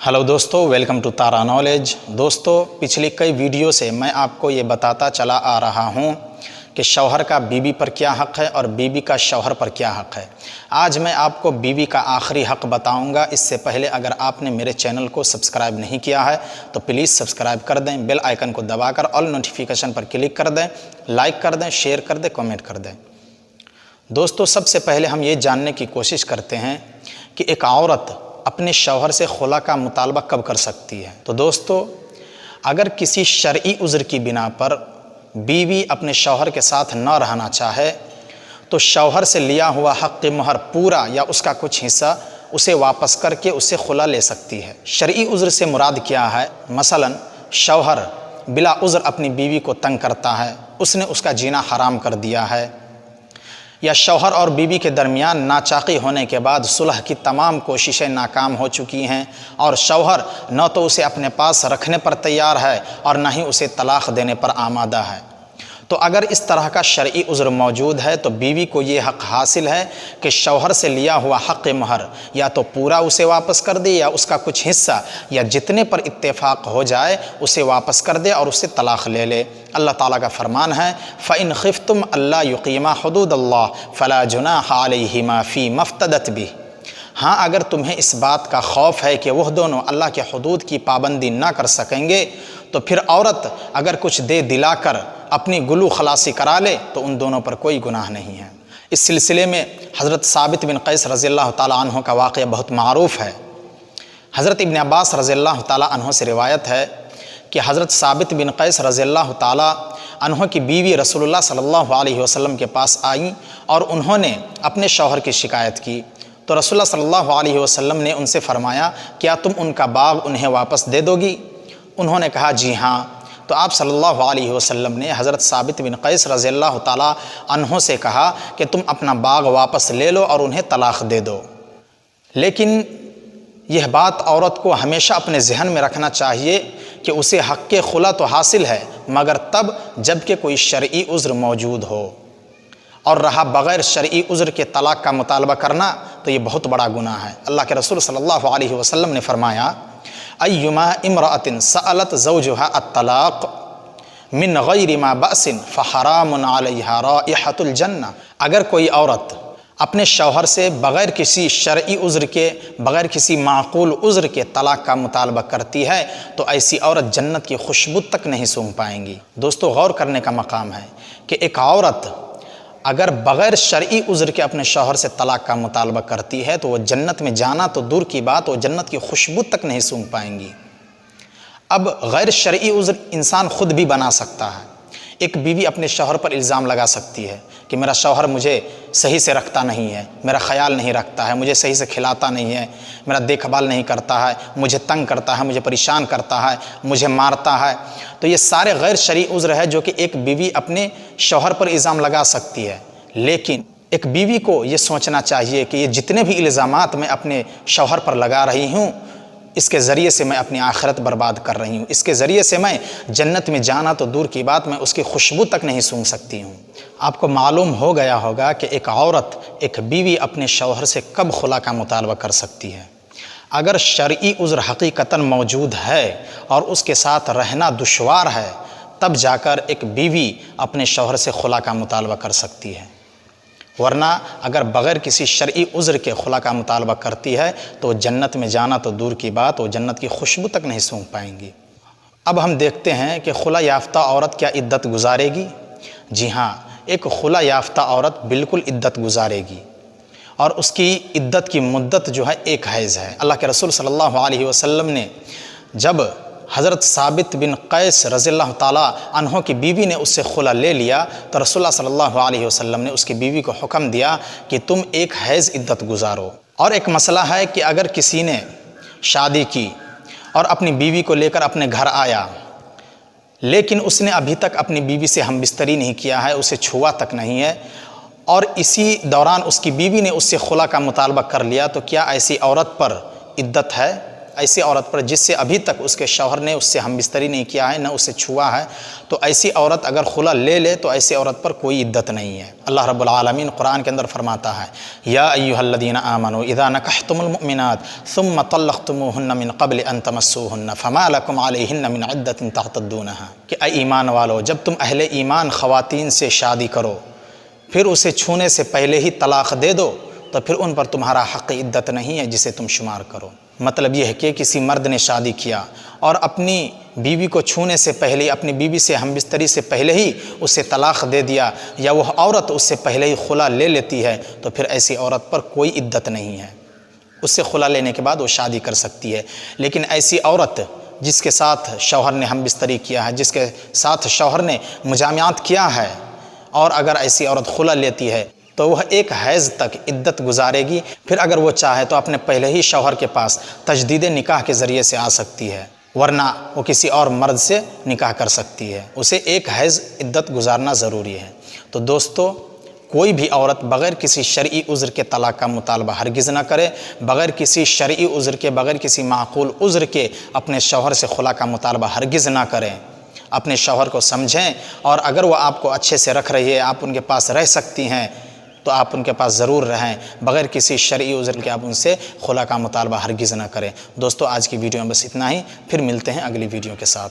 Hello दोस्तों, welcome to Tara knowledge. दोस्तों, पिछली कई वीडियो से मैं आपको ये बताता चला आ रहा हूँ कि शौहर का बीवी पर क्या हक़ है और बीवी का शौहर पर क्या हक़ है। आज मैं आपको बीवी का आखिरी हक़ बताऊंगा। इससे पहले अगर आपने मेरे चैनल को सब्सक्राइब नहीं किया है तो प्लीज़ सब्सक्राइब कर दें, बेल आइकन को दबाकर ऑल नोटिफिकेशन पर क्लिक कर दें, लाइक कर दें, शेयर कर दें, कमेंट कर दें। दोस्तों, सबसे पहले हम ये जानने की कोशिश करते हैं कि एक औरत अपने शौहर से खुला का मुतालबा कब कर सकती है। तो दोस्तों, अगर किसी शरई उज़्र की बिना पर बीवी अपने शौहर के साथ न रहना चाहे तो शौहर से लिया हुआ हक़ मोहर पूरा या उसका कुछ हिस्सा उसे वापस करके उससे खुला ले सकती है। शरई उज़्र से मुराद क्या है? मसलन शौहर बिला उज़्र अपनी बीवी को तंग करता है, उसने उसका जीना हराम कर दिया है, या शौहर और बीवी के दरमियान नाचाकी होने के बाद सुलह की तमाम कोशिशें नाकाम हो चुकी हैं और शौहर न तो उसे अपने पास रखने पर तैयार है और न ही उसे तलाक़ देने पर आमादा है। तो अगर इस तरह का शरई उज़्र मौजूद है तो बीवी को ये हक़ हासिल है कि शौहर से लिया हुआ हक़ महर या तो पूरा उसे वापस कर दे या उसका कुछ हिस्सा या जितने पर इत्तेफाक हो जाए उसे वापस कर दे और उससे तलाक़ ले ले। अल्लाह ताला का फरमान है, फ़इन खिफ्तुम अल्ला युक़ीमा हुदूदल्लाह फ़ला जुनाह अलैहिमा फ़ी मफ़्तदत बिह। हाँ, अगर तुम्हें इस बात का खौफ है कि वह दोनों अल्लाह के हुदूद की पाबंदी ना कर सकेंगे तो फिर औरत अगर कुछ दे दिलाकर अपनी गुलू खलासी करा ले तो उन दोनों पर कोई गुनाह नहीं है। इस सिलसिले में हज़रत साबित बिन कैस रज़ियल्लाहु ताला अन्हु का वाक़या बहुत मारूफ़ है। हज़रत इब्न अब्बास रज़ियल्लाहु ताला अन्हु से रिवायत है कि हज़रत साबित बिन कैस रज़ियल्लाहु ताला अन्हु की बीवी रसूलुल्लाह सल्लल्लाहु अलैहि वसल्लम के पास आईं और उन्होंने अपने शौहर की शिकायत की। तो रसूलुल्लाह सल्लल्लाहु अलैहि वसल्लम ने उनसे फ़रमाया, क्या तुम उनका बाग उन्हें वापस दे दोगी? उन्होंने कहा, जी हाँ। तो आप सल्लल्लाहु अलैहि वसल्लम ने हज़रत साबित बिन कैस रज़ियल्लाहु ताला अन्हु से कहा कि तुम अपना बाग वापस ले लो और उन्हें तलाक़ दे दो। लेकिन यह बात औरत को हमेशा अपने जहन में रखना चाहिए कि उसे हक़ खुला तो हासिल है मगर तब जब कि कोई शरई उज़्र मौजूद हो, और रहा बग़ैर शरई उज़्र के तलाक़ का मुतालबा करना तो ये बहुत बड़ा गुनाह है। अल्लाह के रसूल सल्लल्लाहु अलैहि वसल्लम ने फरमाया, अय्युमा इम्राअतिन सअलत ज़ौजुहा अत्तलाक़ मिन गैरि मा बअसिन फ़हरामुन अलैहा राइहतुल जन्नह। अगर कोई औरत अपने शौहर से बग़ैर किसी शरई उज़्र के, बग़ैर किसी माक़ूल उज़्र के तलाक़ का मुतालबा करती है तो ऐसी औरत जन्नत की खुशबू तक नहीं सूंघ पाएंगी। दोस्तों, गौर करने का मकाम है कि एक औरत अगर बग़ैर शरई उज़्र के अपने शौहर से तलाक़ का मुतालबा करती है तो वह जन्नत में जाना तो दूर की बात, वो जन्नत की खुशबू तक नहीं सूंघ पाएंगी। अब गैर शरई उज़्र इंसान खुद भी बना सकता है। एक बीवी अपने शौहर पर इल्ज़ाम लगा सकती है कि मेरा शौहर मुझे सही से रखता नहीं है, मेरा ख्याल नहीं रखता है, मुझे सही से खिलाता नहीं है, मेरा देखभाल नहीं करता है, मुझे तंग करता है, मुझे परेशान करता है, मुझे मारता है। तो ये सारे गैर शरई उज़्र है जो कि एक बीवी अपने शौहर पर इल्ज़ाम लगा सकती है। लेकिन एक बीवी को ये सोचना चाहिए कि ये जितने भी इल्ज़ामात मैं अपने शौहर पर लगा रही हूँ इसके ज़रिए से मैं अपनी आखिरत बर्बाद कर रही हूँ, इसके ज़रिए से मैं जन्नत में जाना तो दूर की बात, मैं उसकी खुशबू तक नहीं सूंघ सकती हूँ। आपको मालूम हो गया होगा कि एक औरत, एक बीवी अपने शौहर से कब खुला का मुतालबा कर सकती है। अगर शरई उज़्र हकीकतन मौजूद है और उसके साथ रहना दुश्वार है तब जाकर एक बीवी अपने शौहर से खुला का मुतालबा कर सकती है, वरना अगर बग़ैर किसी शरई उज़्र के खुला का मुतालबा करती है तो जन्नत में जाना तो दूर की बात, वो जन्नत की खुशबू तक नहीं सूंघ पाएंगी। अब हम देखते हैं कि खुला याफ्ता औरत क्या इद्दत गुजारेगी। जी हाँ, एक खुला याफ्ता औरत बिल्कुल इद्दत गुजारेगी और उसकी इद्दत की मुद्दत जो है एक हैज़ है। अल्लाह के रसूल सल्लल्लाहु अलैहि वसल्लम ने जब हज़रत साबित बिन कैस रज़ियल्लाहु ताला अन्हु की बीवी ने उससे खुला ले लिया तो रसूलुल्लाह सल्लल्लाहु अलैहि वसल्लम ने उसकी बीवी को हुक्म दिया कि तुम एक हैज़ इद्दत गुजारो। और एक मसला है कि अगर किसी ने शादी की और अपनी बीवी को लेकर अपने घर आया लेकिन उसने अभी तक अपनी बीवी से हमबिस्तरी नहीं किया है, उसे छुआ तक नहीं है, और इसी दौरान उसकी बीवी ने उससे खुला का मुतालबा कर लिया तो क्या ऐसी औरत पर इद्दत है? ایسی عورت پر جس سے ابھی تک اس کے شوہر نے اس سے ہم بستری نہیں کیا ہے، نہ اسے چھوا ہے، تو ایسی عورت اگر خلا لے لے تو ایسی عورت پر کوئی عدت نہیں ہے۔ اللہ رب العالمین قرآن کے اندر فرماتا ہے یا ایھا الذین آمنوا اذا نکحتم المؤمنات ثم طلقتموہن من قبل ان تمسوہن فما لکم علیہن من عدۃ تعتدونہا، کہ اے ایمان والو، جب تم اہل ایمان خواتین سے شادی کرو پھر اسے چھونے سے پہلے ہی طلاق دے دو تو پھر ان پر تمہارا حق عدت نہیں ہے جسے تم شمار کرو۔ مطلب یہ ہے کہ کسی مرد نے شادی کیا اور اپنی بیوی کو چھونے سے پہلے، اپنی بیوی سے ہم بستری سے پہلے ہی اسے طلاق دے دیا، یا وہ عورت اس سے پہلے ہی خلا لے لیتی ہے، تو پھر ایسی عورت پر کوئی عدت نہیں ہے۔ اس سے خلا لینے کے بعد وہ شادی کر سکتی ہے۔ لیکن ایسی عورت جس کے ساتھ شوہر نے ہم بستری کیا ہے، جس کے ساتھ شوہر نے مجامعات کیا ہے، اور اگر ایسی عورت خلا لیتی ہے تو وہ ایک حیض تک عدت گزارے گی، پھر اگر وہ چاہے تو اپنے پہلے ہی شوہر کے پاس تجدید نکاح کے ذریعے سے آ سکتی ہے، ورنہ وہ کسی اور مرد سے نکاح کر سکتی ہے۔ اسے ایک حیض عدت گزارنا ضروری ہے۔ تو دوستو، کوئی بھی عورت بغیر کسی شرعی عذر کے طلاق کا مطالبہ ہرگز نہ کرے، بغیر کسی شرعی عذر کے، بغیر کسی معقول عذر کے اپنے شوہر سے خلا کا مطالبہ ہرگز نہ کریں۔ اپنے شوہر کو سمجھیں، اور اگر وہ آپ کو اچھے سے رکھ رہی ہے، آپ ان کے پاس رہ سکتی ہیں، تو آپ ان کے پاس ضرور رہیں، بغیر کسی شرعی عذر کے آپ ان سے خلا کا مطالبہ ہرگز نہ کریں۔ دوستو، آج کی ویڈیو میں بس اتنا ہی، پھر ملتے ہیں اگلی ویڈیو کے ساتھ۔